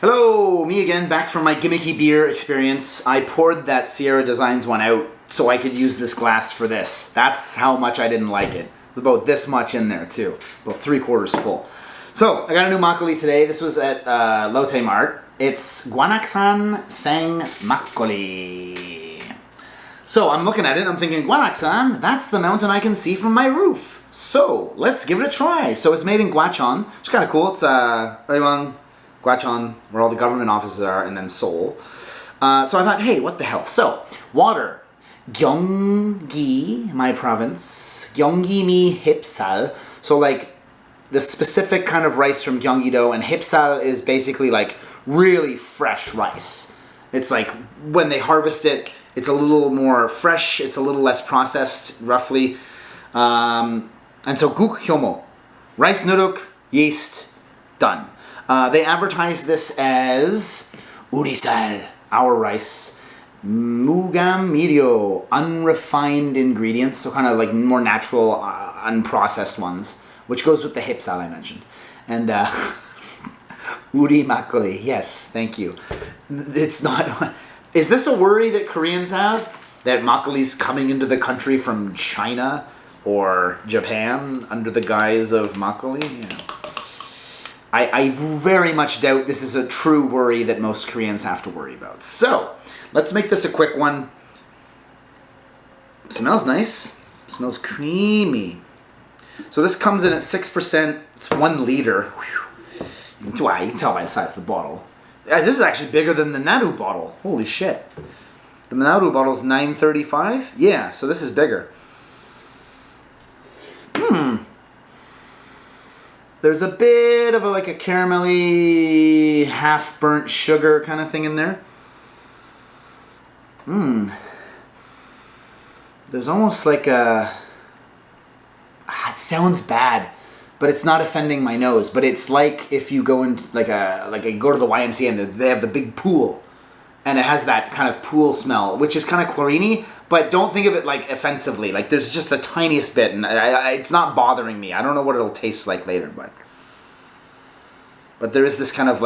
Hello, me again, back from my gimmicky beer experience. I poured that Sierra Designs one out so I could use this glass for this. That's how much I didn't like it. There's about this much in there too, about 3/4 full. So, I got a new makgeolli today. This was at Lotte Mart. It's Gwacheon sang makgeolli. So, I'm looking at it and I'm thinking, Gwacheon, that's the mountain I can see from my roof. So, let's give it a try. So, it's made in Gwacheon, which is kind of cool. It's Gwacheon, where all the government offices are, and then Seoul. So I thought, hey, what the hell? So, water. Gyeonggi, my province. Gyeonggi mi hipsal. So, like, the specific kind of rice from Gyeonggi-do, and hipsal is basically, like, really fresh rice. It's like, when they harvest it, it's a little more fresh, it's a little less processed, roughly. And so, guk hyomo. Rice noodle, yeast, done. They advertise this as urisal, our rice, mugam mirio, unrefined ingredients, so kind of like more natural, unprocessed ones, which goes with the hipsal I mentioned. And uri makgeolli, yes, thank you. It's not. Is this a worry that Koreans have, that makgeolli's coming into the country from China or Japan under the guise of makgeolli? Yeah. I very much doubt this is a true worry that most Koreans have to worry about. So, let's make this a quick one. Smells nice. Smells creamy. So this comes in at 6%. It's 1 liter. Whew. You can tell by the size of the bottle. This is actually bigger than the Naru bottle. Holy shit. The Naru bottle is $9.35? Yeah, so this is bigger. There's a bit of a caramelly, half-burnt sugar kind of thing in there. There's almost like a... it sounds bad, but it's not offending my nose. But it's like if you go into go to the YMCA and they have the big pool, and it has that kind of pool smell, which is kind of chlorine-y, but don't think of it offensively. There's just the tiniest bit, and it's not bothering me. I don't know what it'll taste like later, but there is this kind of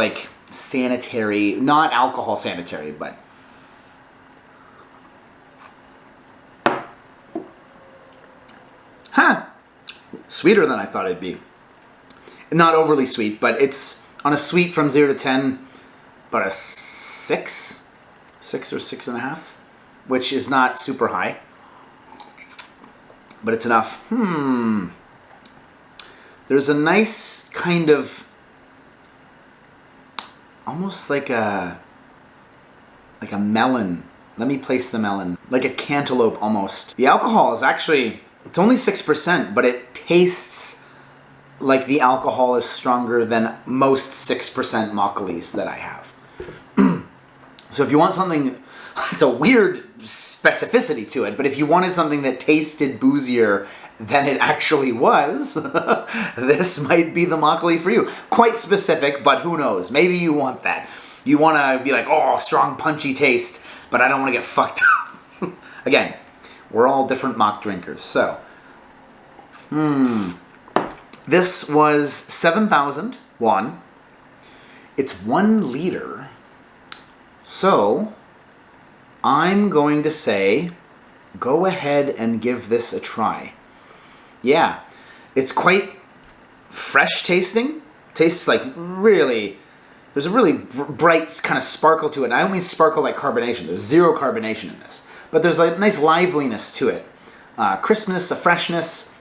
sanitary, not alcohol sanitary, but sweeter than I thought it'd be. Not overly sweet, but it's on a sweet from 0 to 10, about a 6 or 6.5, which is not super high, but it's enough. There's a nice kind of, almost like a melon. Let me place the melon. Like a cantaloupe almost. The alcohol is actually, it's only 6%, but it tastes like the alcohol is stronger than most 6% makgeollis that I have. So if you want something, it's a weird specificity to it, but if you wanted something that tasted boozier than it actually was, this might be the makgeolli for you. Quite specific, but who knows? Maybe you want that. You want to be like, oh, strong, punchy taste, but I don't want to get fucked up. Again, we're all different mock drinkers, so. This was 7,000 won. It's 1 liter. So, I'm going to say, go ahead and give this a try. Yeah, it's quite fresh tasting. Tastes really, there's a really bright kind of sparkle to it. And I don't mean sparkle like carbonation. There's 0 carbonation in this. But there's a nice liveliness to it. Crispness, a freshness,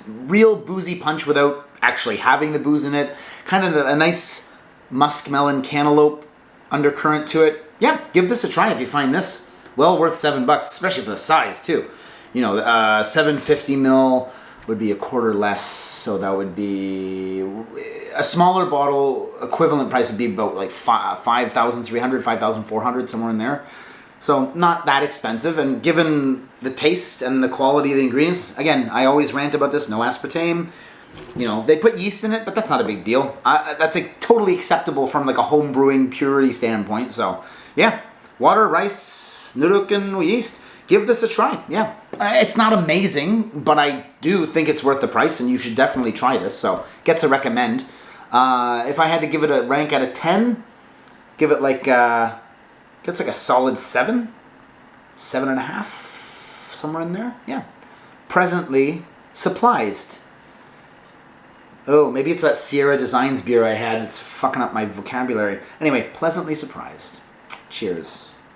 real boozy punch without actually having the booze in it. Kind of a nice muskmelon cantaloupe undercurrent to it. Yeah, give this a try if you find this well worth $7, especially for the size too. 750 ml would be a quarter less, so that would be a smaller bottle. Equivalent price would be about 5,300, 5,400, somewhere in there. So not that expensive, and given the taste and the quality of the ingredients, again, I always rant about this. No aspartame. They put yeast in it, but that's not a big deal. That's totally acceptable from a home brewing purity standpoint. So, yeah, water, rice, noodle, and yeast. Give this a try. Yeah, it's not amazing, but I do think it's worth the price, and you should definitely try this. So, gets a recommend. If I had to give it a rank out of 10, Give it like a solid 7, 7.5, somewhere in there. Yeah. Presently surprised. Oh, maybe it's that Sierra Designs beer I had that's fucking up my vocabulary. Anyway, pleasantly surprised. Cheers.